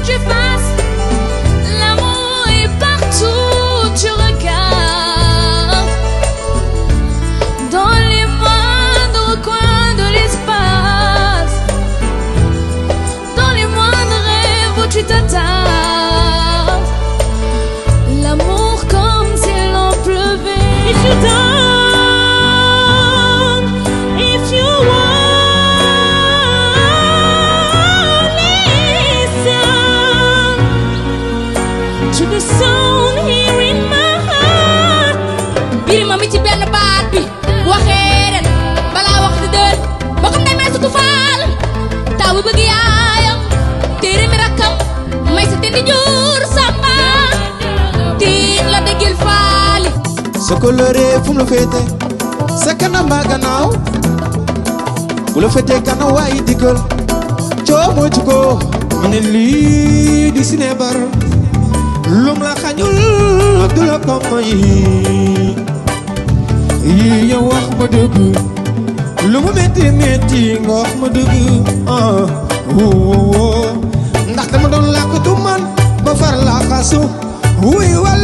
que tu fasses. L'amour est partout où tu regardes, dans les moindres coins de l'espace, dans les moindres rêves où tu t'attardes. L'amour comme s'il en pleuvait. If you don't, if you won't listen to the sound here in my heart. Birima mi ci benn baat bi waxee ren balaa wax di dër boo xam ne may sutu faal taw bi bëgg yaayam téere mi rakkam may sa tendi jur samba tiit la dëggil faali sa coloré fu mu la féete sa kanam ba gannaaw bu la féetee kanam waaye diggal coo moytu ko ma ne lii di sinébar lum la xañul du la ko may yii yow wax ma dëgg lu mu metti metti nga wax ma dëgg ndax dama doon làkkatu man ba far la xasu wuy wal